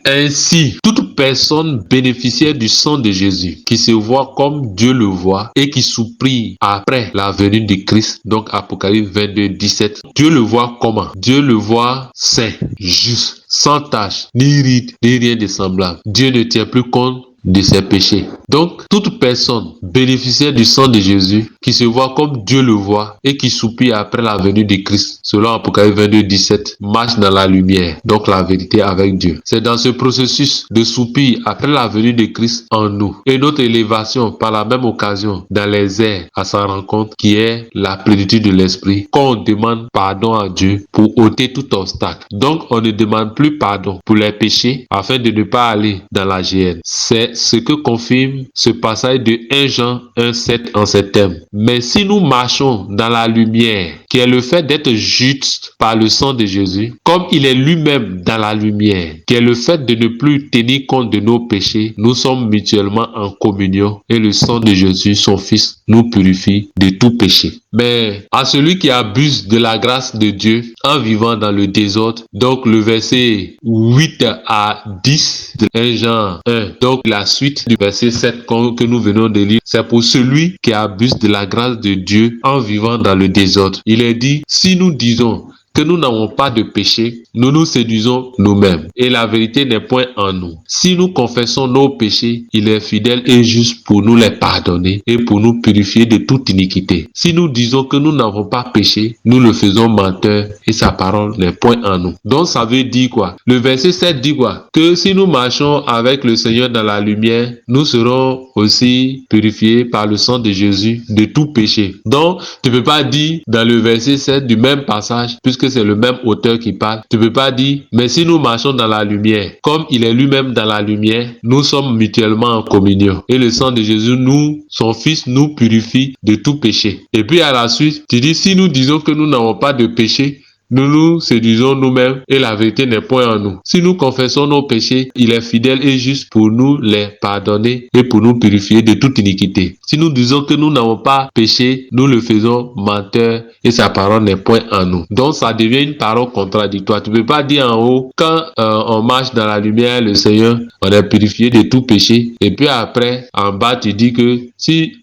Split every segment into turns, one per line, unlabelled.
Ainsi, toute personne bénéficiaire du sang de Jésus, qui se voit comme Dieu le voit et qui supplie après la venue de Christ, donc Apocalypse 22, 17, Dieu le voit comment? Dieu le voit saint, juste, sans tache, ni ride, ni rien de semblable. Dieu ne tient plus compte de ses péchés. Donc, toute personne bénéficiaire du sang de Jésus, qui se voit comme Dieu le voit et qui soupire après la venue de Christ, selon Apocalypse 22, 17, marche dans la lumière, donc la vérité avec Dieu. C'est dans ce processus de soupir après la venue de Christ en nous et notre élévation par la même occasion dans les airs à sa rencontre, qui est la plénitude de l'esprit, qu'on demande pardon à Dieu pour ôter tout obstacle. Donc, on ne demande plus pardon pour les péchés afin de ne pas aller dans la géhenne. C'est ce que confirme ce passage de 1 Jean 1,7 en ces termes. Mais si nous marchons dans la lumière, qui est le fait d'être juste par le sang de Jésus, comme il est lui-même dans la lumière, qui est le fait de ne plus tenir compte de nos péchés, nous sommes mutuellement en communion et le sang de Jésus, son Fils, nous purifie de tout péché. Mais à celui qui abuse de la grâce de Dieu en vivant dans le désordre, donc le verset 8 à 10 de 1 Jean 1, donc la suite du verset 7 que nous venons de lire, c'est pour celui qui abuse de la grâce de Dieu en vivant dans le désordre. Il est dit, si nous disons que nous n'avons pas de péché, nous nous séduisons nous-mêmes et la vérité n'est point en nous. Si nous confessons nos péchés, il est fidèle et juste pour nous les pardonner et pour nous purifier de toute iniquité. Si nous disons que nous n'avons pas péché, nous le faisons menteur et sa parole n'est point en nous. Donc ça veut dire quoi? Le verset 7 dit quoi? Que si nous marchons avec le Seigneur dans la lumière, nous serons aussi purifiés par le sang de Jésus de tout péché. Donc tu ne peux pas dire dans le verset 7 du même passage, puisque c'est le même auteur qui parle, tu ne peux pas dire, mais si nous marchons dans la lumière, comme il est lui-même dans la lumière, nous sommes mutuellement en communion. Et le sang de Jésus, nous, son Fils, nous purifie de tout péché. Et puis à la suite, tu dis, si nous disons que nous n'avons pas de péché, nous nous séduisons nous-mêmes et la vérité n'est point en nous. Si nous confessons nos péchés, il est fidèle et juste pour nous les pardonner et pour nous purifier de toute iniquité. Si nous disons que nous n'avons pas péché, nous le faisons menteur et sa parole n'est point en nous. Donc ça devient une parole contradictoire. Tu ne peux pas dire en haut, quand on marche dans la lumière, le Seigneur, on est purifié de tout péché. Et puis après, en bas, tu dis que si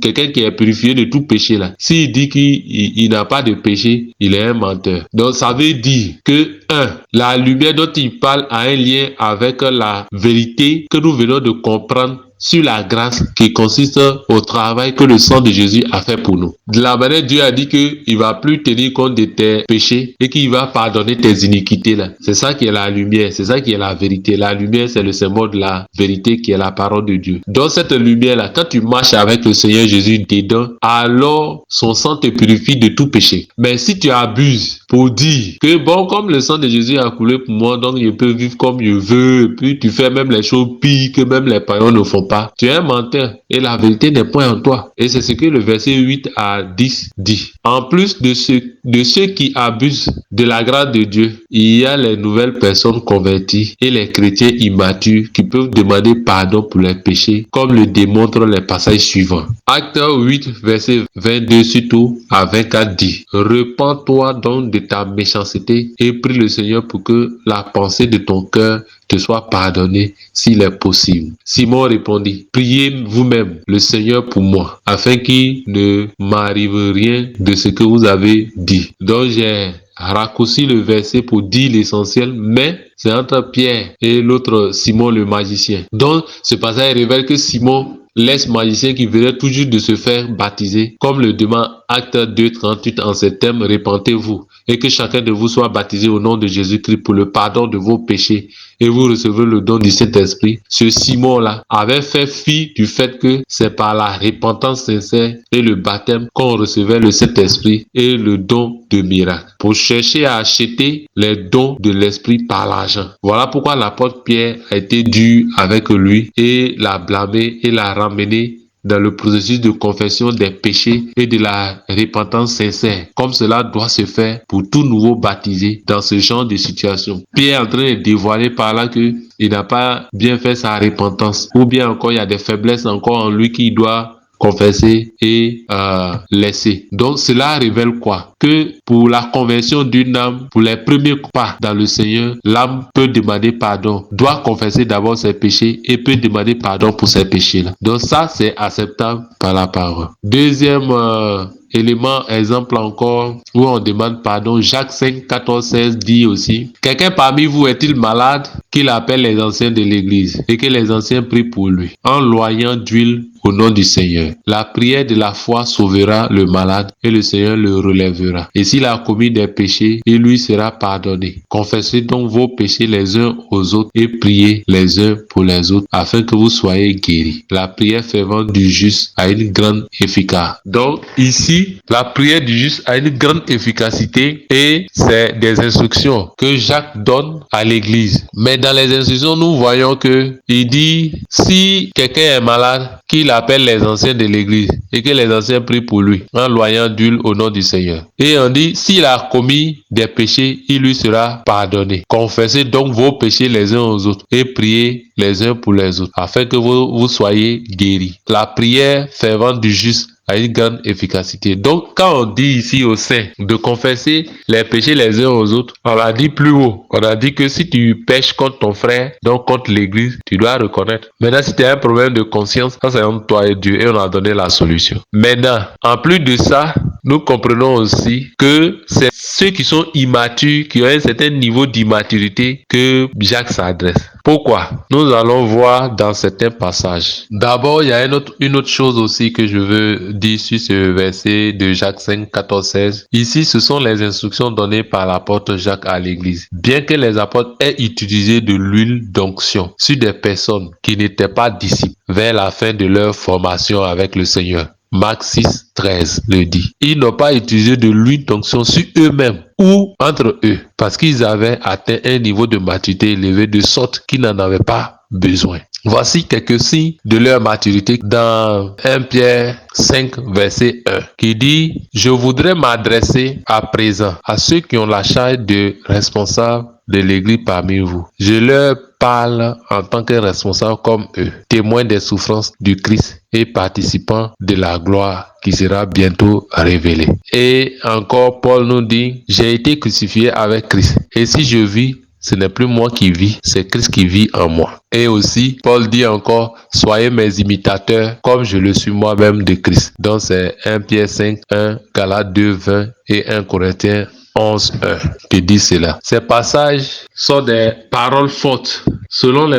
quelqu'un qui est purifié de tout péché là, s'il dit qu'il n'a pas de péché, il est un menteur. Donc ça veut dire que la lumière dont il parle a un lien avec la vérité que nous venons de comprendre sur la grâce qui consiste au travail que le sang de Jésus a fait pour nous. De la manière, Dieu a dit qu'il va plus tenir compte de tes péchés et qu'il va pardonner tes iniquités là. C'est ça qui est la lumière, c'est ça qui est la vérité. La lumière, c'est le symbole de la vérité qui est la parole de Dieu. Dans cette lumière là, quand tu marches avec le Seigneur Jésus dedans, alors son sang te purifie de tout péché. Mais si tu abuses pour dire que bon, comme le sang de Jésus a coulé pour moi, donc je peux vivre comme je veux, et puis tu fais même les choses pires que même les païens ne font pas, tu es un menteur et la vérité n'est point en toi. Et c'est ce que le verset 8 à 10 dit. En plus de ceux qui abusent de la grâce de Dieu, il y a les nouvelles personnes converties et les chrétiens immatures qui peuvent demander pardon pour leurs péchés, comme le démontrent les passages suivants. Acte 8, verset 22 surtout à 24 dit, « Repends-toi donc de ta méchanceté et prie le Seigneur pour que la pensée de ton cœur te soit pardonnée s'il est possible. » Simon répondit, « Priez vous-même le Seigneur pour moi, afin qu'il ne m'arrive rien de ce que vous avez dit. » Donc j'ai raccourci le verset pour dire l'essentiel, mais c'est entre Pierre et l'autre Simon le magicien. Donc ce passage révèle que Simon, l'ex-magicien qui venait tout juste de se faire baptiser, comme le demande Acte 2, 38 en ces termes, repentez-vous et que chacun de vous soit baptisé au nom de Jésus-Christ pour le pardon de vos péchés et vous recevez le don du Saint-Esprit. Ce Simon-là avait fait fi du fait que c'est par la repentance sincère et le baptême qu'on recevait le Saint-Esprit et le don de miracle, pour chercher à acheter les dons de l'Esprit par l'argent. Voilà pourquoi l'apôtre Pierre a été dur avec lui et l'a blâmé et l'a ramené dans le processus de confession des péchés et de la repentance sincère, comme cela doit se faire pour tout nouveau baptisé dans ce genre de situation. Pierre est en train de dévoiler par là que il n'a pas bien fait sa repentance, ou bien encore il y a des faiblesses encore en lui qu'il doit confesser et laisser. Donc cela révèle quoi? Que pour la conversion d'une âme, pour les premiers pas dans le Seigneur, l'âme peut demander pardon, doit confesser d'abord ses péchés et peut demander pardon pour ses péchés-là. Donc ça, c'est acceptable par la parole. Deuxième élément, exemple encore, où on demande pardon, Jacques 5, 14, 16 dit aussi, quelqu'un parmi vous est-il malade, qu'il appelle les anciens de l'église et que les anciens prient pour lui, en loyant d'huile au nom du Seigneur. La prière de la foi sauvera le malade et le Seigneur le relèvera. Et s'il a commis des péchés, il lui sera pardonné. Confessez donc vos péchés les uns aux autres et priez les uns pour les autres afin que vous soyez guéris. La prière fervente du juste a une grande efficacité. Donc ici, la prière du juste a une grande efficacité et c'est des instructions que Jacques donne à l'église. Mais dans les instructions, nous voyons que il dit, si quelqu'un est malade, qu'il appelle les anciens de l'église et que les anciens prient pour lui en loyant d'huile au nom du Seigneur. Et on dit, s'il a commis des péchés, il lui sera pardonné. Confessez donc vos péchés les uns aux autres et priez les uns pour les autres afin que vous soyez guéris. La prière fervente du juste a une grande efficacité. Donc, quand on dit ici au sein de confesser les péchés les uns aux autres, on a dit plus haut. On a dit que si tu pèches contre ton frère, donc contre l'église, tu dois reconnaître. Maintenant, si tu as un problème de conscience, ça c'est entre toi et Dieu et on a donné la solution. Maintenant, en plus de ça, nous comprenons aussi que c'est ceux qui sont immatures, qui ont un certain niveau d'immaturité que Jacques s'adresse. Pourquoi? Nous allons voir dans certains passages. D'abord, il y a une autre chose aussi que je veux dire sur ce verset de Jacques 5, 14, 16. Ici, ce sont les instructions données par l'apôtre Jacques à l'église. Bien que les apôtres aient utilisé de l'huile d'onction sur des personnes qui n'étaient pas disciples vers la fin de leur formation avec le Seigneur. Marc 6, 13 le dit. Ils n'ont pas utilisé de l'huile d'onction sur eux-mêmes ou entre eux parce qu'ils avaient atteint un niveau de maturité élevé de sorte qu'ils n'en avaient pas besoin. Voici quelques signes de leur maturité dans 1 Pierre 5, verset 1, qui dit « Je voudrais m'adresser à présent à ceux qui ont la charge de responsable de l'église parmi vous. Je leur parle en tant que responsable comme eux, témoins des souffrances du Christ et participants de la gloire qui sera bientôt révélée. » Et encore, Paul nous dit « J'ai été crucifié avec Christ, et si je vis, ce n'est plus moi qui vis, c'est Christ qui vit en moi. » Et aussi, Paul dit encore, soyez mes imitateurs comme je le suis moi-même de Christ. Donc c'est 1 Pierre 5, 1, Galates 2, 20 et 1 Corinthiens 11, 1 qui dit cela. Ces passages sont des paroles fortes. Selon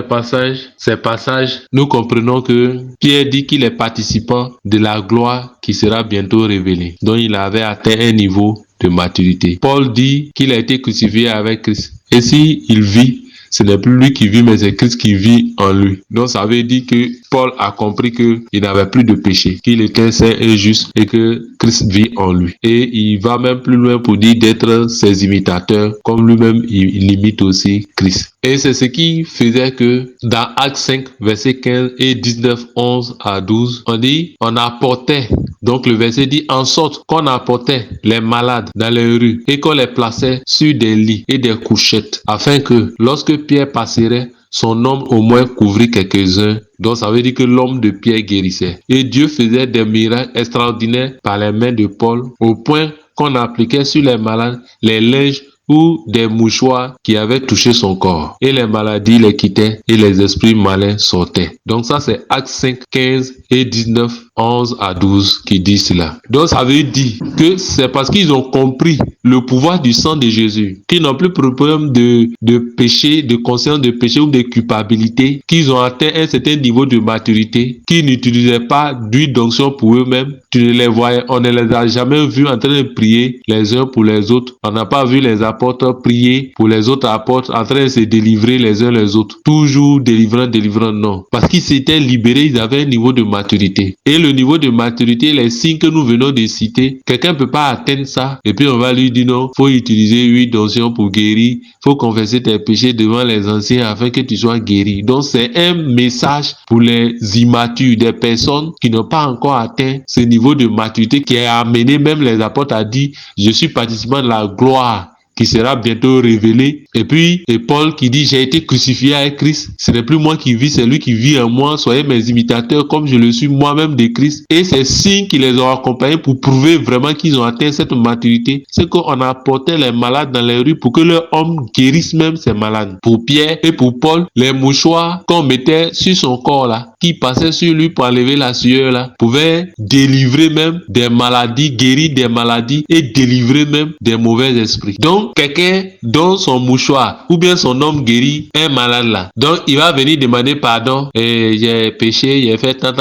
ces passages, nous comprenons que Pierre dit qu'il est participant de la gloire qui sera bientôt révélée. Donc il avait atteint un niveau de maturité. Paul dit qu'il a été crucifié avec Christ. Et si il vit, ce n'est plus lui qui vit, mais c'est Christ qui vit en lui. Donc ça veut dire que Paul a compris qu'il n'avait plus de péché, qu'il était saint et juste et que Christ vit en lui. Et il va même plus loin pour dire d'être ses imitateurs, comme lui-même il imite aussi Christ. Et c'est ce qui faisait que dans Actes 5, versets 15 et 19, 11 à 12, on dit, on apportait, donc le verset dit, en sorte qu'on apportait les malades dans les rues et qu'on les plaçait sur des lits et des couchettes, afin que lorsque Pierre passerait, son homme au moins couvrit quelques-uns. Donc ça veut dire que l'homme de Pierre guérissait. Et Dieu faisait des miracles extraordinaires par les mains de Paul, au point qu'on appliquait sur les malades les linges ou des mouchoirs qui avaient touché son corps. Et les maladies les quittaient et les esprits malins sortaient. Donc ça c'est Actes 5, 15 et 19, 11 à 12 qui dit cela. Donc ça veut dire que c'est parce qu'ils ont compris le pouvoir du sang de Jésus, qu'ils n'ont plus problème de péché, de conscience de péché ou de culpabilité, qu'ils ont atteint un certain niveau de maturité, qu'ils n'utilisaient pas d'huile d'onction pour eux-mêmes. Tu ne les voyais, on ne les a jamais vus en train de prier les uns pour les autres. On n'a pas vu les apôtres prier pour les autres apôtres en train de se délivrer les uns les autres. Toujours délivrant, non. Parce qu'ils s'étaient libérés, ils avaient un niveau de maturité. Et le niveau de maturité, les signes que nous venons de citer, quelqu'un ne peut pas atteindre ça. Et puis on va lui dire non, faut utiliser huile d'onction pour guérir, faut confesser tes péchés devant les anciens afin que tu sois guéri. Donc c'est un message pour les immatures, des personnes qui n'ont pas encore atteint ce niveau de maturité qui a amené même les apôtres à dire, je suis participant de la gloire qui sera bientôt révélé. Et puis, et Paul qui dit, j'ai été crucifié avec Christ. Ce n'est plus moi qui vis, c'est lui qui vit en moi. Soyez mes imitateurs comme je le suis moi-même de Christ. Et ces signes qui les ont accompagnés pour prouver vraiment qu'ils ont atteint cette maturité, c'est qu'on apportait les malades dans les rues pour que leurs hommes guérissent même ces malades. Pour Pierre et pour Paul, les mouchoirs qu'on mettait sur son corps là, qui passaient sur lui pour enlever la sueur là, pouvaient délivrer même des maladies, guérir des maladies et délivrer même des mauvais esprits. Donc, quelqu'un dont son mouchoir ou bien son homme guérit un malade là, donc il va venir demander pardon, j'ai péché, j'ai fait tant,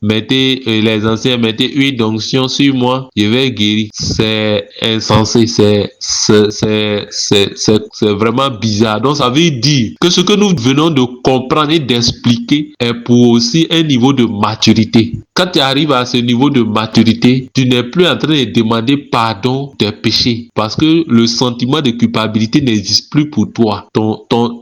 mettez les anciens, mettez huile d'onction sur moi, je vais guérir. C'est insensé, c'est vraiment bizarre. Donc, ça veut dire que ce que nous venons de comprendre et d'expliquer est pour aussi un niveau de maturité. Quand tu arrives à ce niveau de maturité, tu n'es plus en train de demander pardon des péchés parce que le sentiment de culpabilité n'existe plus pour toi,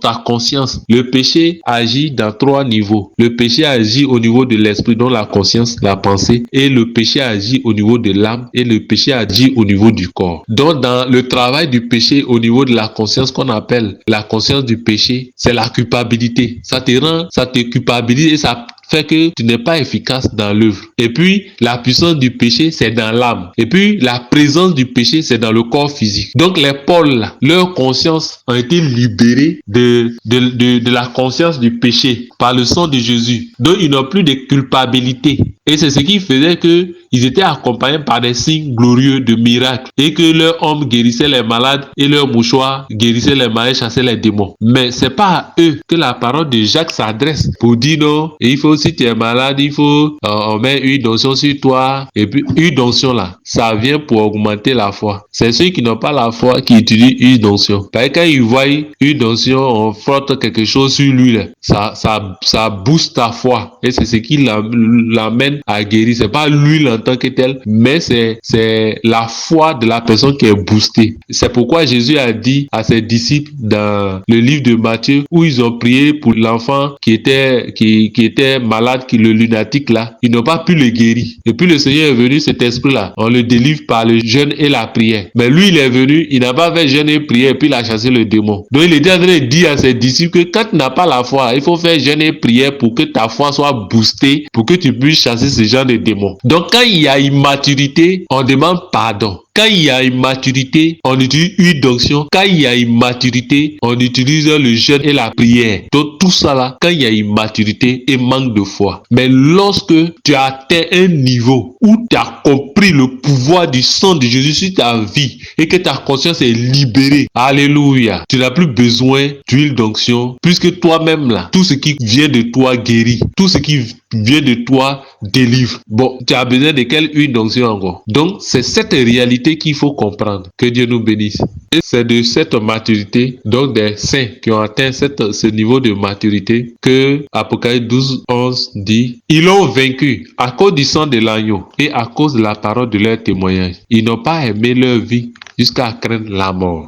ta conscience. Le péché agit dans 3 niveaux. Le péché agit au niveau de l'esprit, dont la conscience, la pensée, et le péché agit au niveau de l'âme et le péché agit au niveau du corps. Donc, dans le travail du péché au niveau de la conscience qu'on appelle la conscience du péché, c'est la culpabilité. Ça te culpabilise et ça fait que tu n'es pas efficace dans l'œuvre. Et puis, la puissance du péché, c'est dans l'âme. Et puis, la présence du péché, c'est dans le corps physique. Donc, les pôles, là, leur conscience ont été libérés de la conscience du péché par le sang de Jésus. Donc, ils n'ont plus de culpabilité. Et c'est ce qui faisait que ils étaient accompagnés par des signes glorieux de miracles et que leur homme guérissait les malades et leur mouchoir guérissait les malades, chassait les démons. Mais c'est pas à eux que la parole de Jacques s'adresse pour dire non, et il faut, si tu es malade, il faut on met une onction sur toi. Et puis une onction là, ça vient pour augmenter la foi. C'est ceux qui n'ont pas la foi qui utilisent une onction. Parce que quand ils voient une onction, on frotte quelque chose sur lui là, ça booste ta foi et c'est ce qui l'amène à guérir. C'est pas l'huile en tant que tel, mais c'est la foi de la personne qui est boostée. C'est pourquoi Jésus a dit à ses disciples dans le livre de Matthieu, où ils ont prié pour l'enfant qui était malade, le lunatique là, ils n'ont pas pu le guérir. Et puis le Seigneur est venu, cet esprit là, on le délivre par le jeûne et la prière. Mais lui, il est venu, il n'a pas fait jeûne et prière, et puis il a chassé le démon. Donc il était en train de dire à ses disciples que quand tu n'as pas la foi, il faut faire jeûne et prière pour que ta foi soit boostée, pour que tu puisses chasser ce genre de démons. Donc quand il y a immaturité, on demande pardon. Quand il y a immaturité, on utilise une onction. Quand il y a immaturité, on utilise le jeûne et la prière. Donc tout ça là, quand il y a immaturité et manque de foi. Mais lorsque tu as atteint un niveau où tu as compris le pouvoir du sang de Jésus sur ta vie et que ta conscience est libérée, alléluia, tu n'as plus besoin d'huile d'onction puisque toi-même là, tout ce qui vient de toi guérit. Tout ce qui vient de toi délivre. Bon, tu as besoin de quelle huile d'onction encore? Donc, c'est cette réalité qu'il faut comprendre. Que Dieu nous bénisse. Et c'est de cette maturité, donc des saints qui ont atteint ce niveau de maturité, que Apocalypse 12, 11 dit, ils l'ont vaincu à cause du sang de l'agneau et à cause de la parole de leur témoignage. Ils n'ont pas aimé leur vie jusqu'à craindre la mort.